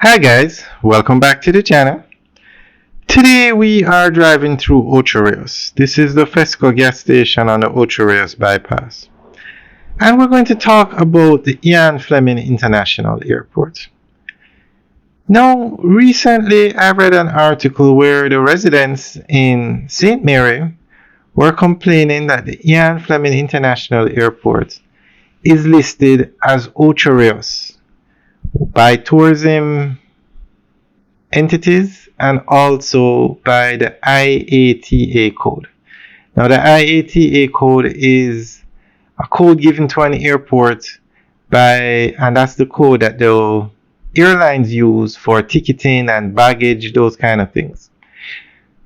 Hi guys, welcome back to the channel. Today we are driving through Ocho Rios. This is the Fesco gas station on the Ocho Rios bypass. And we're going to talk about the Ian Fleming International Airport. Now, recently I read an article where the residents in St. Mary were complaining that the Ian Fleming International Airport is listed as Ocho Rios by tourism entities and also by the IATA code. Now, the IATA code is a code given to an airport and that's the code that the airlines use for ticketing and baggage, those kind of things.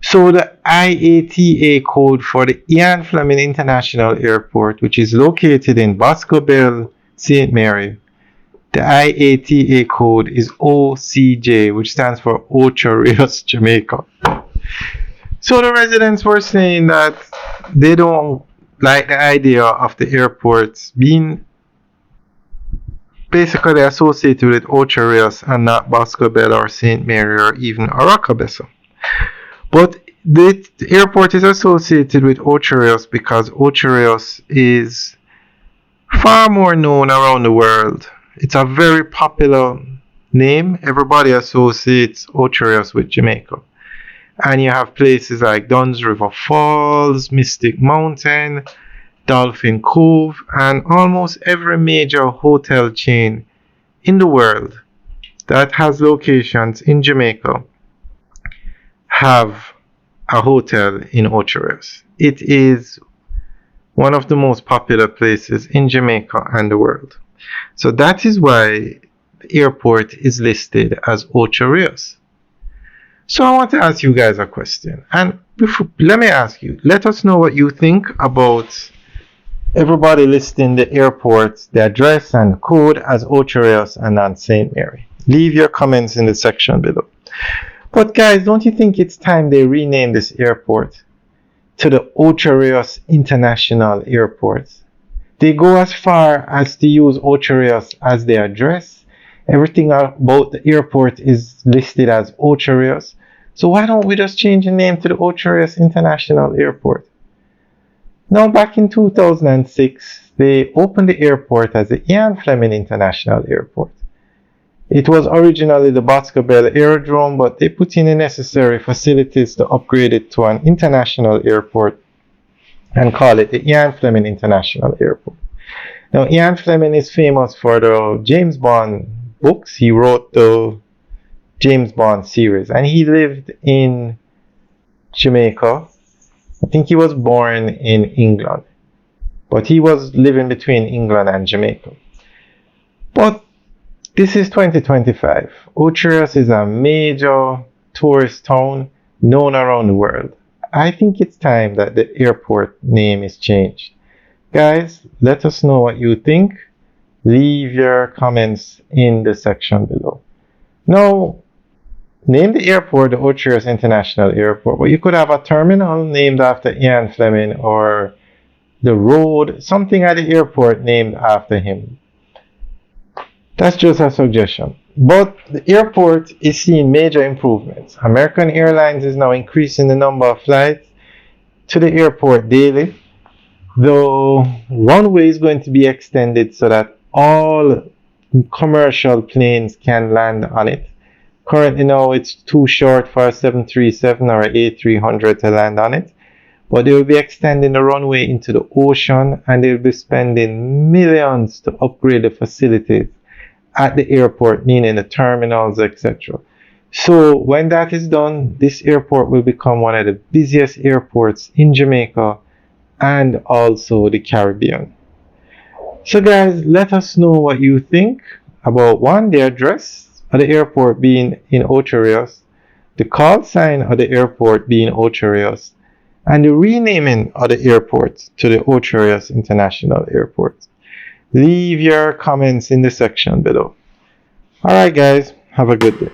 So the IATA code for the Ian Fleming International Airport, which is located in Bosco Bell, St. Mary, the IATA code is OCJ, which stands for Ocho Rios, Jamaica. So the residents were saying that they don't like the idea of the airport being basically associated with Ocho Rios and not Bosco Bell or St. Mary or even Arakabeso. But the airport is associated with Ocho Rios because Ocho Rios is far more known around the world. It's a very popular name. Everybody associates Ocho Rios with Jamaica. And you have places like Dunn's River Falls, Mystic Mountain, Dolphin Cove, and almost every major hotel chain in the world that has locations in Jamaica have a hotel in Ocho Rios. It is one of the most popular places in Jamaica and the world. So that is why the airport is listed as Ocho Rios. So I want to ask you guys a question. And let me ask you, let us know what you think about everybody listing the airport, the address and the code as Ocho Rios and not St. Mary. Leave your comments in the section below. But guys, don't you think it's time they rename this airport to the Ocho Rios International Airport? They go as far as to use Ocho Rios as their address. Everything about the airport is listed as Ocho Rios. So why don't we just change the name to the Ocho Rios International Airport? Now, back in 2006, they opened the airport as the Ian Fleming International Airport. It was originally the Bosco Bell Aerodrome, but they put in the necessary facilities to upgrade it to an international airport and call it the Ian Fleming International Airport. Now, Ian Fleming is famous for the James Bond books. He wrote the James Bond series, and he lived in Jamaica. I think he was born in England, but he was living between England and Jamaica. But this is 2025. Ocho Rios is a major tourist town known around the world. I think it's time that the airport name is changed. Guys, let us know what you think. Leave your comments in the section below. Now, name the airport the Ocho Rios International Airport, but you could have a terminal named after Ian Fleming or the road, something at the airport named after him. That's just a suggestion. But the airport is seeing major improvements. American Airlines is now increasing the number of flights to the airport daily. The runway is going to be extended so that all commercial planes can land on it. Currently now it's too short for a 737 or an A300 to land on it. But they will be extending the runway into the ocean, and they will be spending millions to upgrade the facilities at the airport, meaning the terminals, etc. So when that is done, this airport will become one of the busiest airports in Jamaica and also the Caribbean. So guys, let us know what you think about one, the address of the airport being in Ocho Rios, the call sign of the airport being Ocho Rios, and the renaming of the airport to the Ocho Rios International Airport. Leave your comments in the section below. Alright guys, have a good day.